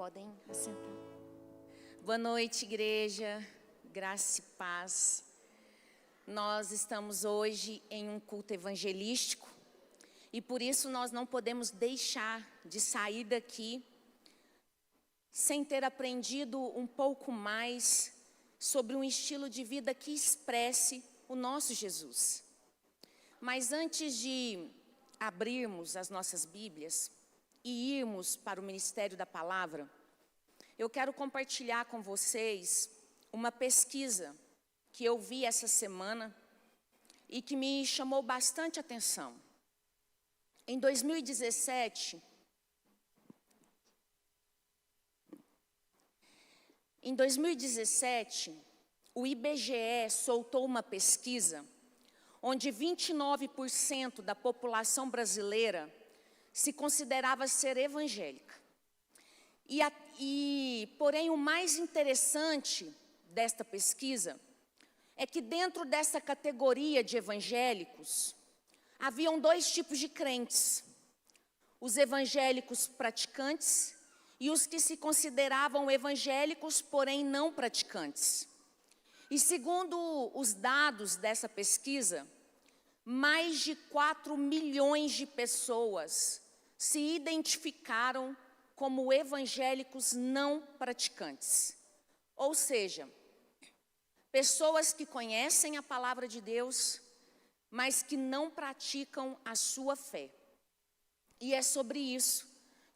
Podem assentar. Boa noite, igreja, graça e paz. Nós estamos hoje em um culto evangelístico e por isso nós não podemos deixar de sair daqui sem ter aprendido um pouco mais sobre um estilo de vida que expresse o nosso Jesus. Mas antes de abrirmos as nossas Bíblias e irmos para o ministério da palavra, eu quero compartilhar com vocês uma pesquisa que eu vi essa semana e que me chamou bastante atenção. Em 2017, o IBGE soltou uma pesquisa onde 29% da população brasileira se considerava ser evangélica. Porém, o mais interessante desta pesquisa é que dentro dessa categoria de evangélicos, haviam dois tipos de crentes: os evangélicos praticantes e os que se consideravam evangélicos, porém não praticantes. E segundo os dados dessa pesquisa, mais de 4 milhões de pessoas se identificaram como evangélicos não praticantes. Ou seja, pessoas que conhecem a palavra de Deus, mas que não praticam a sua fé. E é sobre isso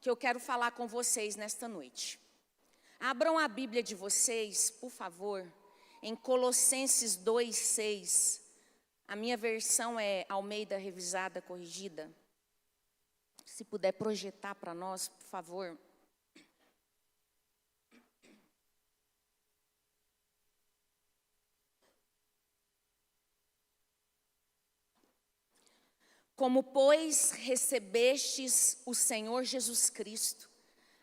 que eu quero falar com vocês nesta noite. Abram a Bíblia de vocês, por favor, em Colossenses 2:6. A minha versão é Almeida Revisada Corrigida. Se puder projetar para nós, por favor. Como, pois, recebestes o Senhor Jesus Cristo,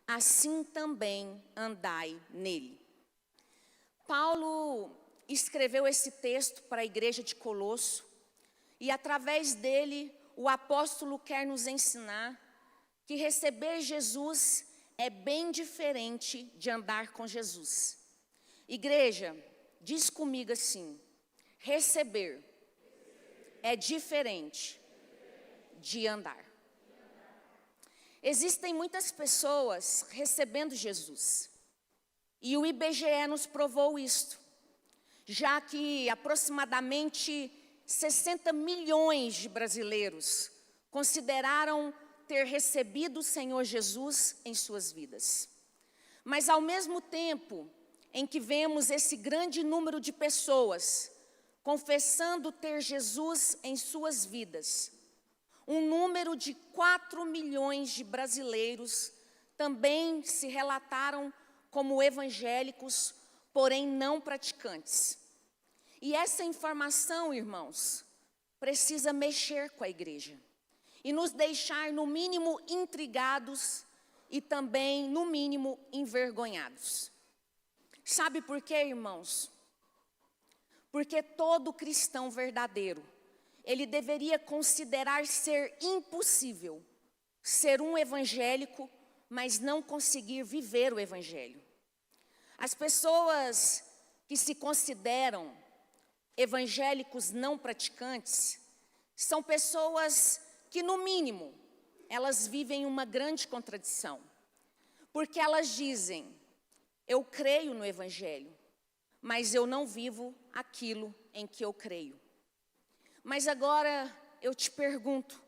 assim também andai nele. Paulo escreveu esse texto para a igreja de Colosso e, através dele, o apóstolo quer nos ensinar que receber Jesus é bem diferente de andar com Jesus. Igreja, diz comigo assim: receber é diferente de andar. Existem muitas pessoas recebendo Jesus e o IBGE nos provou isto, já que aproximadamente 60 milhões de brasileiros consideraram ter recebido o Senhor Jesus em suas vidas. Mas ao mesmo tempo em que vemos esse grande número de pessoas confessando ter Jesus em suas vidas, um número de 4 milhões de brasileiros também se relataram como evangélicos, porém não praticantes. E essa informação, irmãos, precisa mexer com a igreja e nos deixar, no mínimo, intrigados e também, no mínimo, envergonhados. Sabe por quê, irmãos? Porque todo cristão verdadeiro, ele deveria considerar ser impossível ser um evangélico, mas não conseguir viver o evangelho. As pessoas que se consideram evangélicos não praticantes são pessoas que, no mínimo, elas vivem uma grande contradição. Porque elas dizem: eu creio no evangelho, mas eu não vivo aquilo em que eu creio. Mas agora eu te pergunto,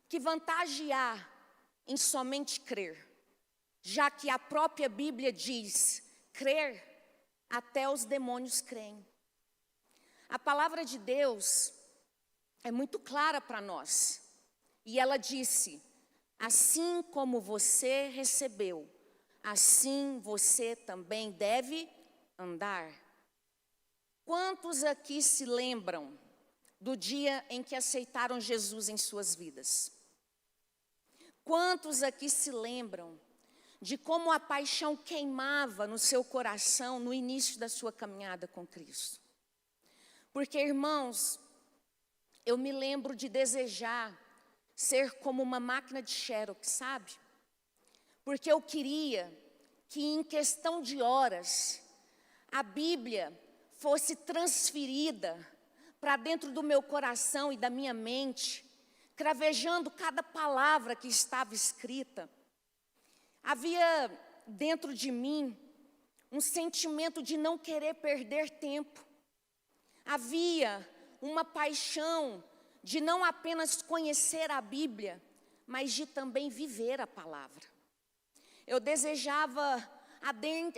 que vantagem há em somente crer, já que a própria Bíblia diz: crer, até os demônios creem. A palavra de Deus é muito clara para nós. E ela disse: assim como você recebeu, assim você também deve andar. Quantos aqui se lembram do dia em que aceitaram Jesus em suas vidas? Quantos aqui se lembram de como a paixão queimava no seu coração no início da sua caminhada com Cristo? Porque, irmãos, eu me lembro de desejar ser como uma máquina de Xerox, sabe? Porque eu queria que em questão de horas, a Bíblia fosse transferida para dentro do meu coração e da minha mente, cravejando cada palavra que estava escrita. Havia dentro de mim um sentimento de não querer perder tempo. Havia uma paixão de não apenas conhecer a Bíblia, mas de também viver a palavra. Eu desejava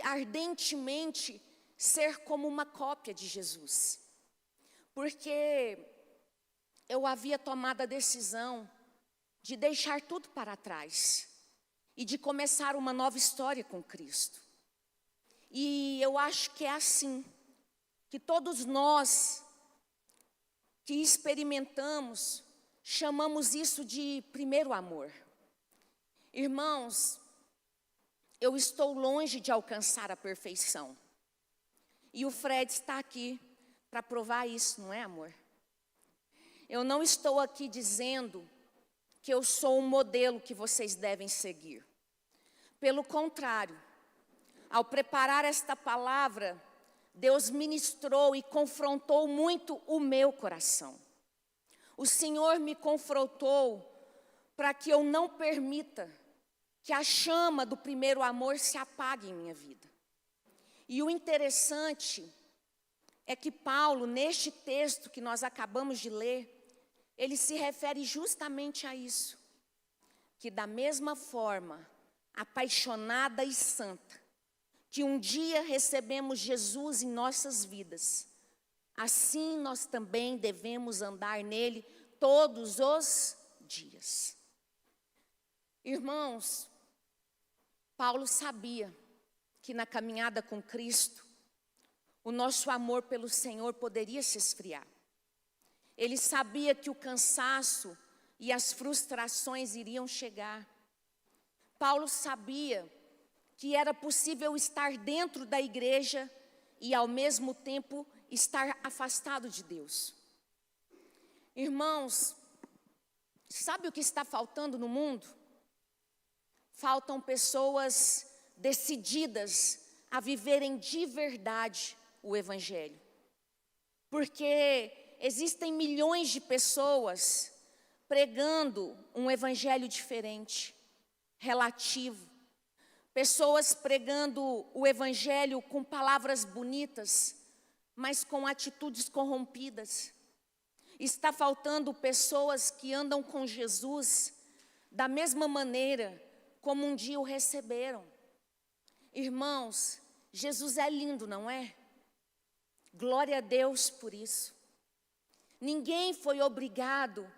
ardentemente ser como uma cópia de Jesus, porque eu havia tomado a decisão de deixar tudo para trás e de começar uma nova história com Cristo. E eu acho que é assim que todos nós que experimentamos, chamamos isso de primeiro amor. Irmãos, eu estou longe de alcançar a perfeição. E o Fred está aqui para provar isso, não é, amor? Eu não estou aqui dizendo que eu sou um modelo que vocês devem seguir. Pelo contrário, ao preparar esta palavra, Deus ministrou e confrontou muito o meu coração. O Senhor me confrontou para que eu não permita que a chama do primeiro amor se apague em minha vida. E o interessante é que Paulo, neste texto que nós acabamos de ler, ele se refere justamente a isso. Que da mesma forma, apaixonada e santa, que um dia recebemos Jesus em nossas vidas, assim nós também devemos andar nele todos os dias. Irmãos, Paulo sabia que na caminhada com Cristo, o nosso amor pelo Senhor poderia se esfriar. Ele sabia que o cansaço e as frustrações iriam chegar. Paulo sabia que era possível estar dentro da igreja e ao mesmo tempo estar afastado de Deus. Irmãos, sabe o que está faltando no mundo? Faltam pessoas decididas a viverem de verdade o Evangelho. Porque existem milhões de pessoas pregando um Evangelho diferente, relativo. Pessoas pregando o Evangelho com palavras bonitas, mas com atitudes corrompidas. Está faltando pessoas que andam com Jesus da mesma maneira como um dia o receberam. Irmãos, Jesus é lindo, não é? Glória a Deus por isso. Ninguém foi obrigado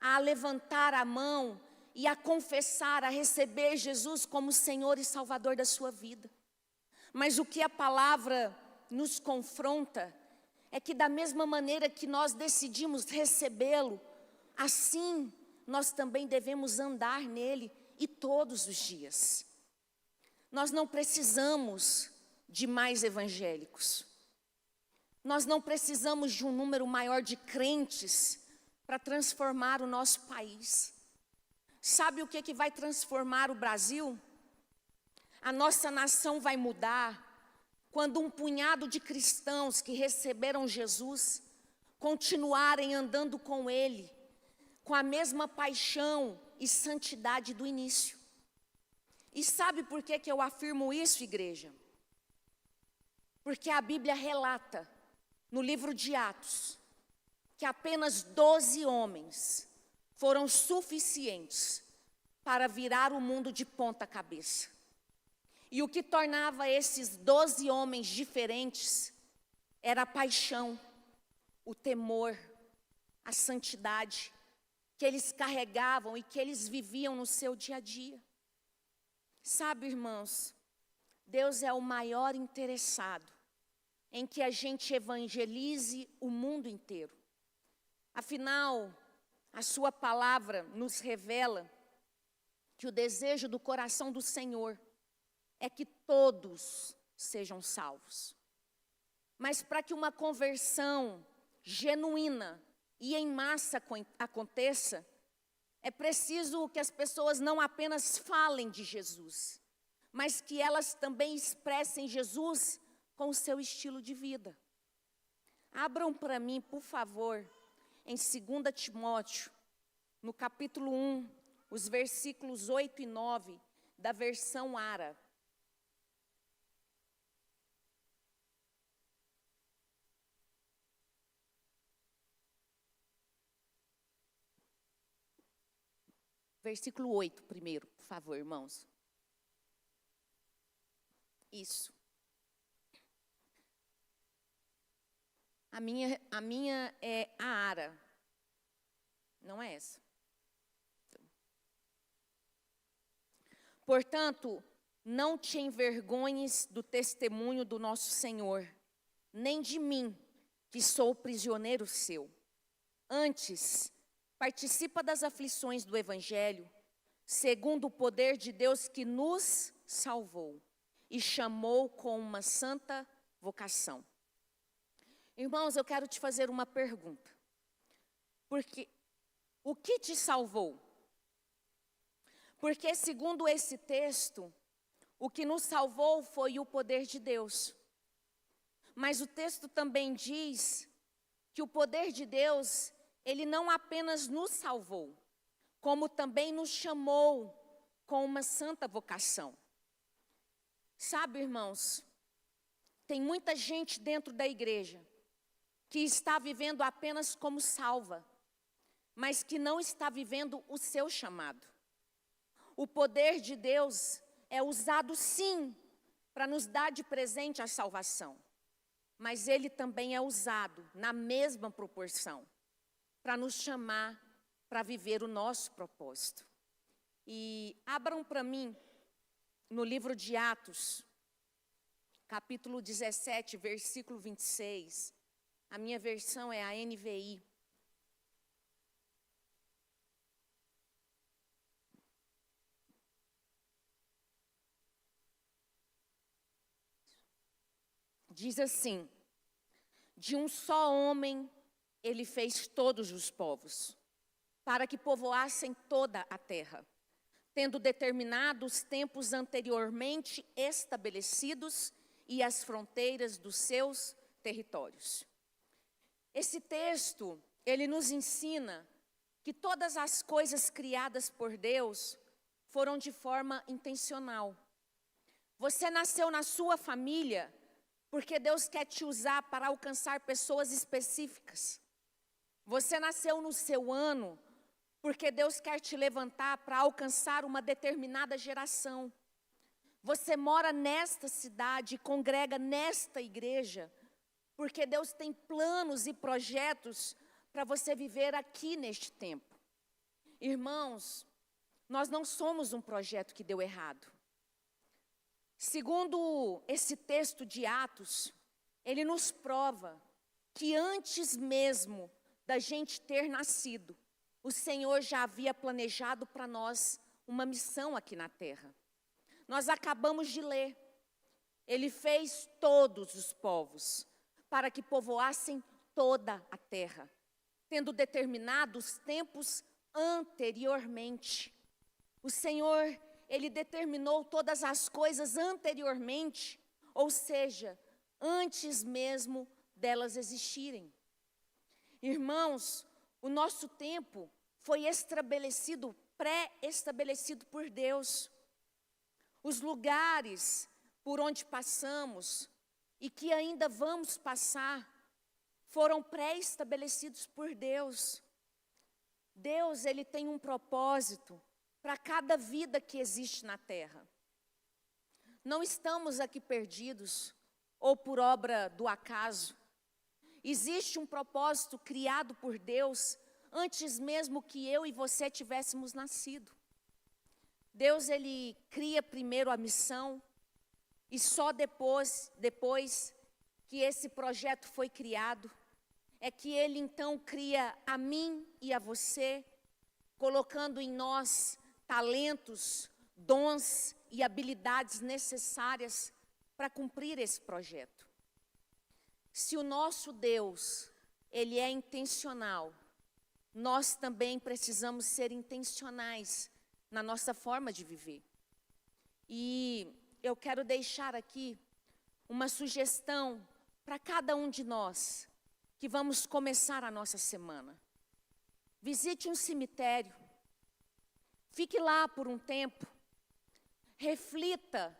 a levantar a mão e a confessar, a receber Jesus como Senhor e Salvador da sua vida. Mas o que a palavra nos confronta é que da mesma maneira que nós decidimos recebê-lo, assim nós também devemos andar nele e todos os dias. Nós não precisamos de mais evangélicos. Nós não precisamos de um número maior de crentes para transformar o nosso país. Sabe o que vai transformar o Brasil? A nossa nação vai mudar quando um punhado de cristãos que receberam Jesus continuarem andando com Ele, com a mesma paixão e santidade do início. E sabe por que eu afirmo isso, igreja? Porque a Bíblia relata, no livro de Atos, que apenas 12 homens foram suficientes para virar o mundo de ponta cabeça. E o que tornava esses 12 homens diferentes era a paixão, o temor, a santidade que eles carregavam e que eles viviam no seu dia a dia. Sabe, irmãos, Deus é o maior interessado em que a gente evangelize o mundo inteiro. Afinal, a sua palavra nos revela que o desejo do coração do Senhor é que todos sejam salvos. Mas para que uma conversão genuína e em massa aconteça, é preciso que as pessoas não apenas falem de Jesus, mas que elas também expressem Jesus com o seu estilo de vida. Abram para mim, por favor, em 2 Timóteo, no capítulo 1, os versículos 8 e 9, da versão ARA. Versículo 8 primeiro, por favor, irmãos. Isso. A minha é a ARA. Não é essa. Portanto, não te envergonhes do testemunho do nosso Senhor, nem de mim, que sou prisioneiro seu. Antes, participa das aflições do Evangelho, segundo o poder de Deus que nos salvou e chamou com uma santa vocação. Irmãos, eu quero te fazer uma pergunta. Porque o que te salvou? Porque, segundo esse texto, o que nos salvou foi o poder de Deus. Mas o texto também diz que o poder de Deus, ele não apenas nos salvou, como também nos chamou com uma santa vocação. Sabe, irmãos, tem muita gente dentro da igreja que está vivendo apenas como salva, mas que não está vivendo o seu chamado. O poder de Deus é usado sim para nos dar de presente a salvação, mas ele também é usado na mesma proporção para nos chamar para viver o nosso propósito. E abram para mim no livro de Atos, capítulo 17, versículo 26. A minha versão é a NVI. Diz assim: de um só homem ele fez todos os povos, para que povoassem toda a terra, tendo determinado os tempos anteriormente estabelecidos e as fronteiras dos seus territórios. Esse texto, ele nos ensina que todas as coisas criadas por Deus foram de forma intencional. Você nasceu na sua família porque Deus quer te usar para alcançar pessoas específicas. Você nasceu no seu ano porque Deus quer te levantar para alcançar uma determinada geração. Você mora nesta cidade e congrega nesta igreja porque Deus tem planos e projetos para você viver aqui neste tempo. Irmãos, nós não somos um projeto que deu errado. Segundo esse texto de Atos, ele nos prova que antes mesmo da gente ter nascido, o Senhor já havia planejado para nós uma missão aqui na terra. Nós acabamos de ler. Ele fez todos os povos para que povoassem toda a terra, tendo determinado os tempos anteriormente. O Senhor, ele determinou todas as coisas anteriormente, ou seja, antes mesmo delas existirem. Irmãos, o nosso tempo foi estabelecido, pré-estabelecido por Deus. Os lugares por onde passamos e que ainda vamos passar foram pré-estabelecidos por Deus. Deus, ele tem um propósito para cada vida que existe na terra. Não estamos aqui perdidos ou por obra do acaso. Existe um propósito criado por Deus antes mesmo que eu e você tivéssemos nascido. Deus, ele cria primeiro a missão e só depois que esse projeto foi criado, é que ele então cria a mim e a você, colocando em nós talentos, dons e habilidades necessárias para cumprir esse projeto. Se o nosso Deus, ele é intencional, nós também precisamos ser intencionais na nossa forma de viver. E eu quero deixar aqui uma sugestão para cada um de nós que vamos começar a nossa semana. Visite um cemitério, fique lá por um tempo, reflita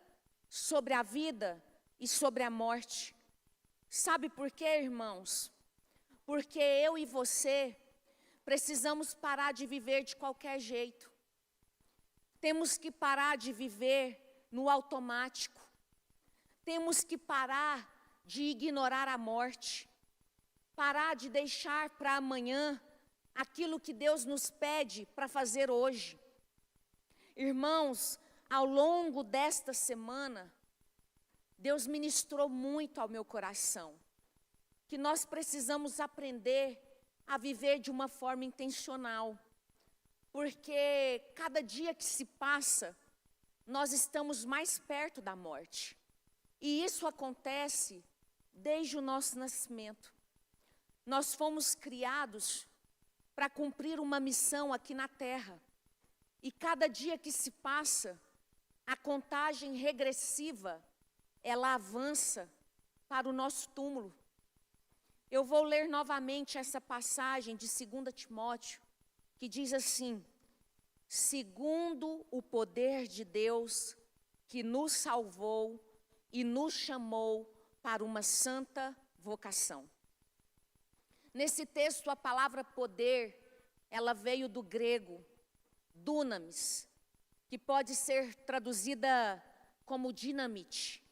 sobre a vida e sobre a morte. Sabe por quê, irmãos? Porque eu e você precisamos parar de viver de qualquer jeito. Temos que parar de viver no automático. Temos que parar de ignorar a morte. Parar de deixar para amanhã aquilo que Deus nos pede para fazer hoje. Irmãos, ao longo desta semana, Deus ministrou muito ao meu coração, que nós precisamos aprender a viver de uma forma intencional, porque cada dia que se passa, nós estamos mais perto da morte, e isso acontece desde o nosso nascimento. Nós fomos criados para cumprir uma missão aqui na terra, e cada dia que se passa, a contagem regressiva, ela avança para o nosso túmulo. Eu vou ler novamente essa passagem de 2 Timóteo, que diz assim: segundo o poder de Deus, que nos salvou e nos chamou para uma santa vocação. Nesse texto, a palavra poder, ela veio do grego, dunamis, que pode ser traduzida como dinamite.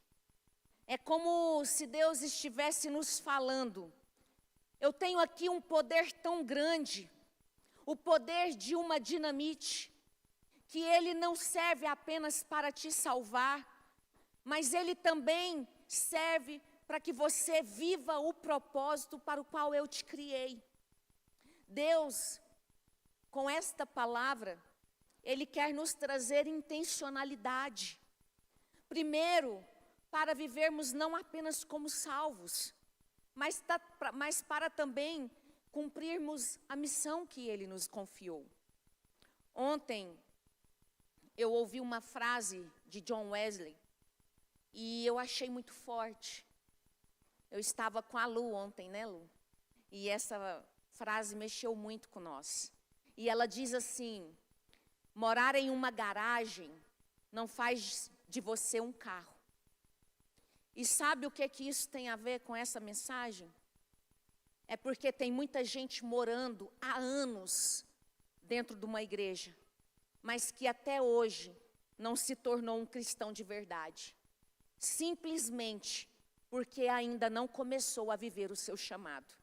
É como se Deus estivesse nos falando: eu tenho aqui um poder tão grande, o poder de uma dinamite, que ele não serve apenas para te salvar, mas ele também serve para que você viva o propósito para o qual eu te criei. Deus, com esta palavra, Ele quer nos trazer intencionalidade. Primeiro, para vivermos não apenas como salvos, mas para também cumprirmos a missão que Ele nos confiou. Ontem, eu ouvi uma frase de John Wesley, e eu achei muito forte. Eu estava com a Lu ontem, né, Lu? E essa frase mexeu muito com nós. E ela diz assim: morar em uma garagem não faz de você um carro. E sabe o que isso tem a ver com essa mensagem? É porque tem muita gente morando há anos dentro de uma igreja, mas que até hoje não se tornou um cristão de verdade. Simplesmente porque ainda não começou a viver o seu chamado.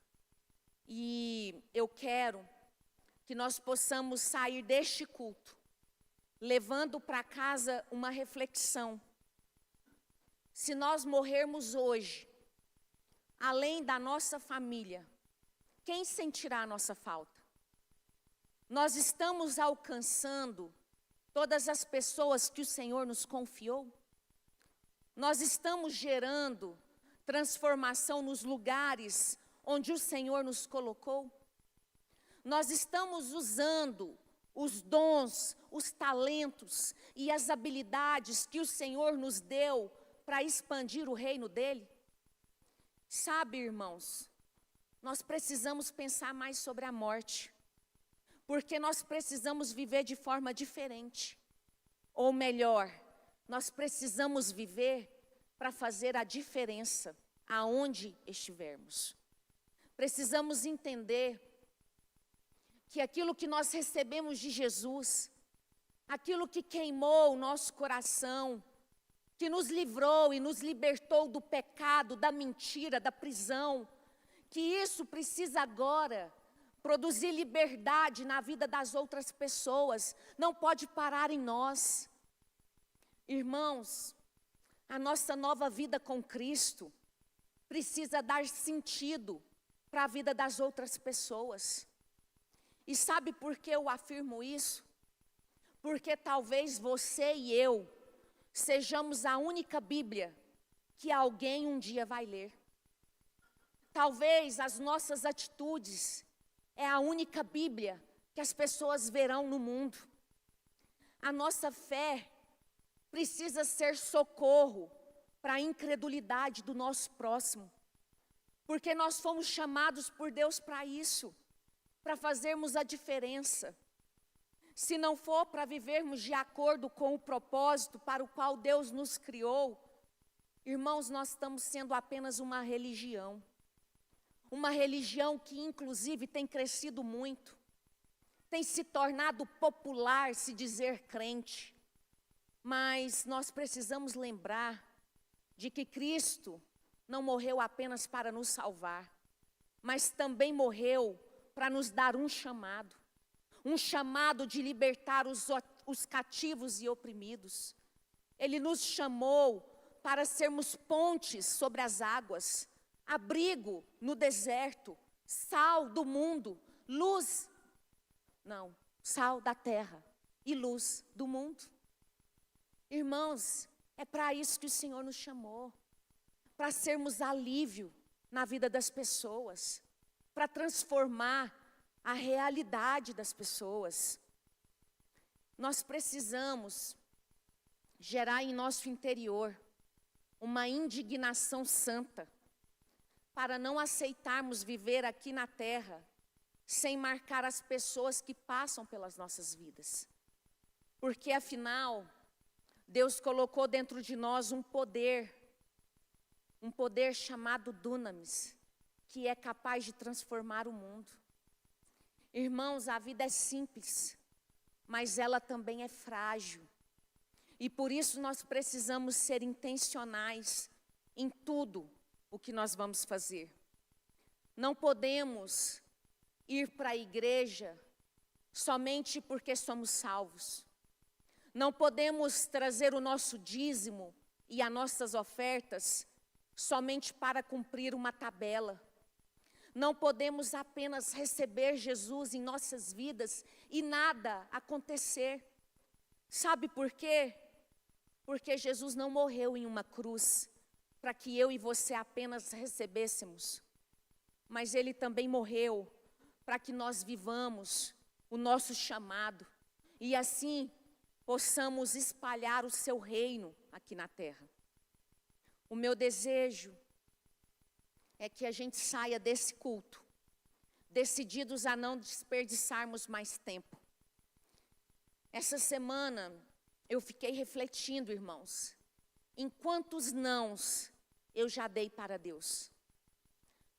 E eu quero que nós possamos sair deste culto levando para casa uma reflexão. Se nós morrermos hoje, além da nossa família, quem sentirá a nossa falta? Nós estamos alcançando todas as pessoas que o Senhor nos confiou? Nós estamos gerando transformação nos lugares onde o Senhor nos colocou? Nós estamos usando os dons, os talentos e as habilidades que o Senhor nos deu para expandir o reino dele? Sabe, irmãos, nós precisamos pensar mais sobre a morte, porque nós precisamos viver de forma diferente. Ou melhor, nós precisamos viver para fazer a diferença aonde estivermos. Precisamos entender que aquilo que nós recebemos de Jesus, aquilo que queimou o nosso coração, que nos livrou e nos libertou do pecado, da mentira, da prisão, que isso precisa agora produzir liberdade na vida das outras pessoas, não pode parar em nós. Irmãos, a nossa nova vida com Cristo precisa dar sentido para a vida das outras pessoas. E sabe por que eu afirmo isso? Porque talvez você e eu sejamos a única Bíblia que alguém um dia vai ler. Talvez as nossas atitudes é a única Bíblia que as pessoas verão no mundo. A nossa fé precisa ser socorro para a incredulidade do nosso próximo. Porque nós fomos chamados por Deus para isso, para fazermos a diferença. Se não for para vivermos de acordo com o propósito para o qual Deus nos criou, irmãos, nós estamos sendo apenas uma religião. Uma religião que inclusive tem crescido muito. Tem se tornado popular se dizer crente. Mas nós precisamos lembrar de que Cristo não morreu apenas para nos salvar, mas também morreu para nos dar um chamado de libertar os cativos e oprimidos. Ele nos chamou para sermos pontes sobre as águas, abrigo no deserto, sal do mundo, sal da terra e luz do mundo. Irmãos, é para isso que o Senhor nos chamou, para sermos alívio na vida das pessoas, para transformar a realidade das pessoas. Nós precisamos gerar em nosso interior uma indignação santa, para não aceitarmos viver aqui na terra sem marcar as pessoas que passam pelas nossas vidas. Porque afinal, Deus colocou dentro de nós um poder chamado Dunamis, que é capaz de transformar o mundo. Irmãos, a vida é simples, mas ela também é frágil. E por isso nós precisamos ser intencionais em tudo o que nós vamos fazer. Não podemos ir para a igreja somente porque somos salvos. Não podemos trazer o nosso dízimo e as nossas ofertas somente para cumprir uma tabela. Não podemos apenas receber Jesus em nossas vidas e nada acontecer. Sabe por quê? Porque Jesus não morreu em uma cruz para que eu e você apenas recebêssemos. Mas Ele também morreu para que nós vivamos o nosso chamado e assim possamos espalhar o seu reino aqui na terra. O meu desejo é que a gente saia desse culto, decididos a não desperdiçarmos mais tempo. Essa semana eu fiquei refletindo, irmãos, em quantos nãos eu já dei para Deus.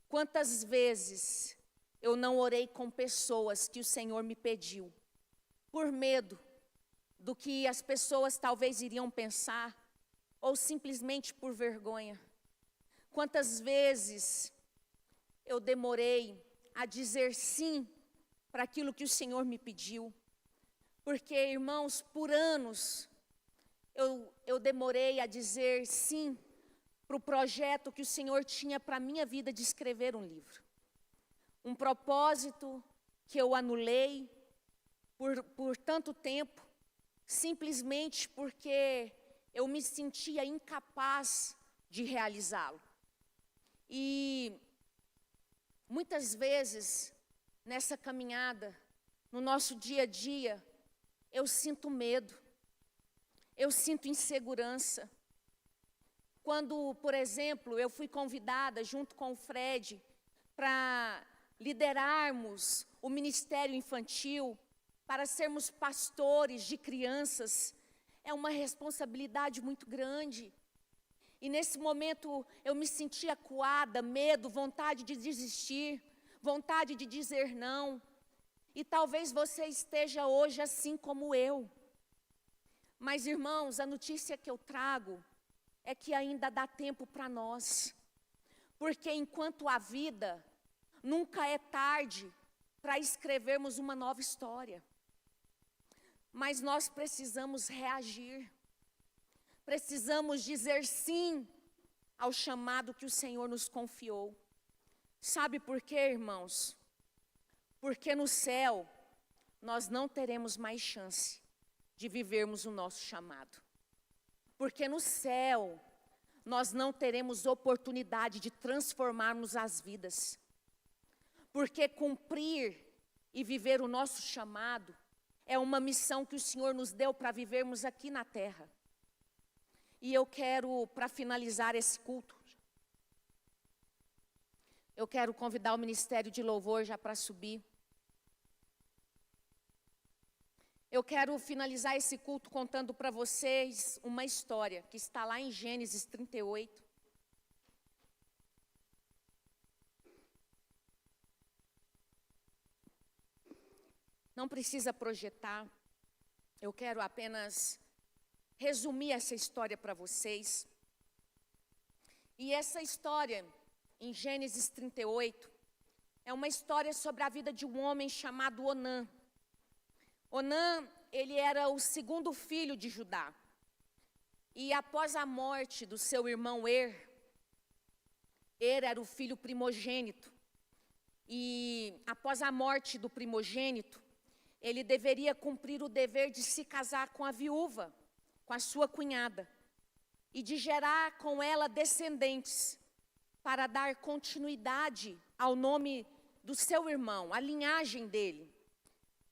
Quantas vezes eu não orei com pessoas que o Senhor me pediu, por medo do que as pessoas talvez iriam pensar, ou simplesmente por vergonha. Quantas vezes eu demorei a dizer sim para aquilo que o Senhor me pediu. Porque, irmãos, por anos eu demorei a dizer sim para o projeto que o Senhor tinha para a minha vida de escrever um livro. Um propósito que eu anulei por tanto tempo, simplesmente porque eu me sentia incapaz de realizá-lo. E muitas vezes, nessa caminhada, no nosso dia a dia, eu sinto medo, eu sinto insegurança. Quando, por exemplo, eu fui convidada, junto com o Fred, para liderarmos o ministério infantil, para sermos pastores de crianças, é uma responsabilidade muito grande. E nesse momento eu me sentia acuada, medo, vontade de desistir, vontade de dizer não. E talvez você esteja hoje assim como eu. Mas, irmãos, a notícia que eu trago é que ainda dá tempo para nós. Porque enquanto há vida, nunca é tarde para escrevermos uma nova história. Mas nós precisamos reagir. Precisamos dizer sim ao chamado que o Senhor nos confiou. Sabe por quê, irmãos? Porque no céu nós não teremos mais chance de vivermos o nosso chamado. Porque no céu nós não teremos oportunidade de transformarmos as vidas. Porque cumprir e viver o nosso chamado é uma missão que o Senhor nos deu para vivermos aqui na terra. E eu quero, para finalizar esse culto, eu quero convidar o Ministério de Louvor já para subir. Eu quero finalizar esse culto contando para vocês uma história que está lá em Gênesis 38. Não precisa projetar, eu quero apenas resumir essa história para vocês. E essa história, em Gênesis 38, é uma história sobre a vida de um homem chamado Onã. Onã, ele era o segundo filho de Judá. E após a morte do seu irmão Er era o filho primogênito. E após a morte do primogênito, ele deveria cumprir o dever de se casar com a viúva, com a sua cunhada, e de gerar com ela descendentes, para dar continuidade ao nome do seu irmão, a linhagem dele.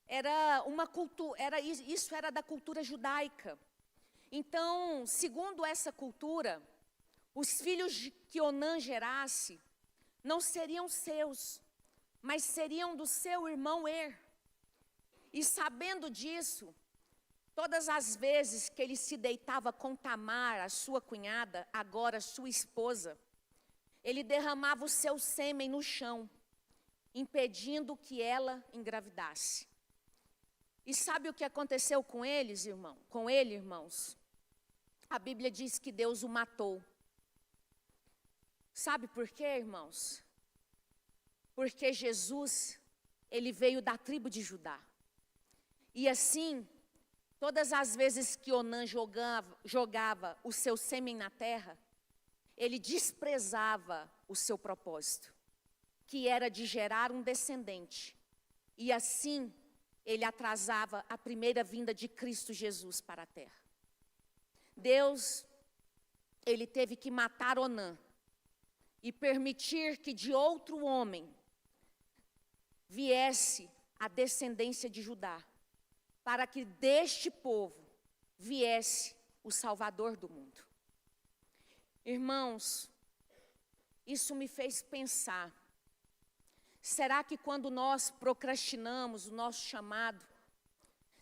Era uma cultura, isso era da cultura judaica. Então, segundo essa cultura, os filhos que Onã gerasse não seriam seus, mas seriam do seu irmão Er. E sabendo disso, todas as vezes que ele se deitava com Tamar, a sua cunhada, agora sua esposa, ele derramava o seu sêmen no chão, impedindo que ela engravidasse. E sabe o que aconteceu com eles, irmão? Com ele, irmãos? A Bíblia diz que Deus o matou. Sabe por quê, irmãos? Porque Jesus, ele veio da tribo de Judá. E assim, todas as vezes que Onã jogava o seu sêmen na terra, ele desprezava o seu propósito, que era de gerar um descendente. E assim, ele atrasava a primeira vinda de Cristo Jesus para a terra. Deus, ele teve que matar Onã e permitir que de outro homem viesse a descendência de Judá, para que deste povo viesse o Salvador do mundo. Irmãos, isso me fez pensar, será que quando nós procrastinamos o nosso chamado,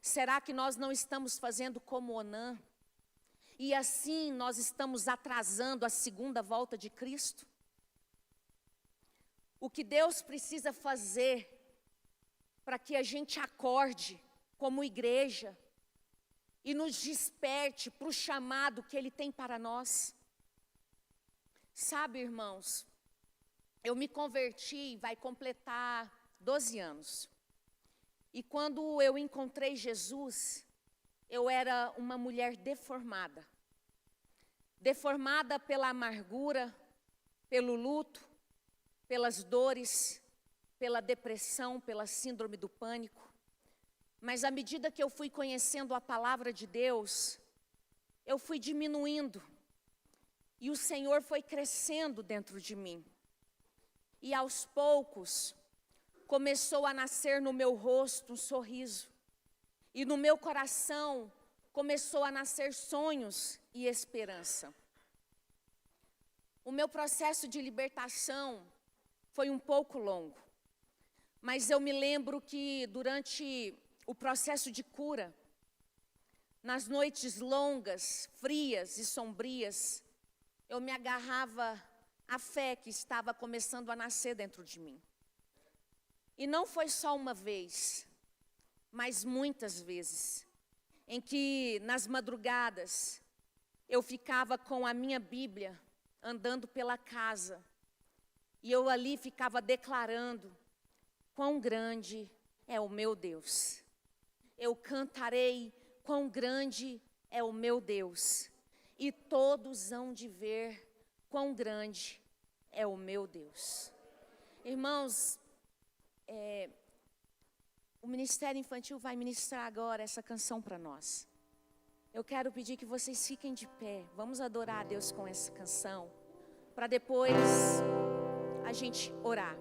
será que nós não estamos fazendo como Onã? E assim nós estamos atrasando a segunda volta de Cristo? O que Deus precisa fazer para que a gente acorde como igreja e nos desperte para o chamado que Ele tem para nós? Sabe, irmãos, eu me converti, vai completar 12 anos. E quando eu encontrei Jesus, eu era uma mulher deformada. Deformada pela amargura, pelo luto, pelas dores, pela depressão, pela síndrome do pânico. Mas à medida que eu fui conhecendo a palavra de Deus, eu fui diminuindo. E o Senhor foi crescendo dentro de mim. E aos poucos, começou a nascer no meu rosto um sorriso. E no meu coração, começou a nascer sonhos e esperança. O meu processo de libertação foi um pouco longo. Mas eu me lembro que durante o processo de cura, nas noites longas, frias e sombrias, eu me agarrava à fé que estava começando a nascer dentro de mim. E não foi só uma vez, mas muitas vezes, em que nas madrugadas eu ficava com a minha Bíblia andando pela casa, e eu ali ficava declarando: quão grande é o meu Deus. Eu cantarei, quão grande é o meu Deus. E todos hão de ver quão grande é o meu Deus. Irmãos, o Ministério Infantil vai ministrar agora essa canção para nós. Eu quero pedir que vocês fiquem de pé. Vamos adorar a Deus com essa canção, para depois a gente orar.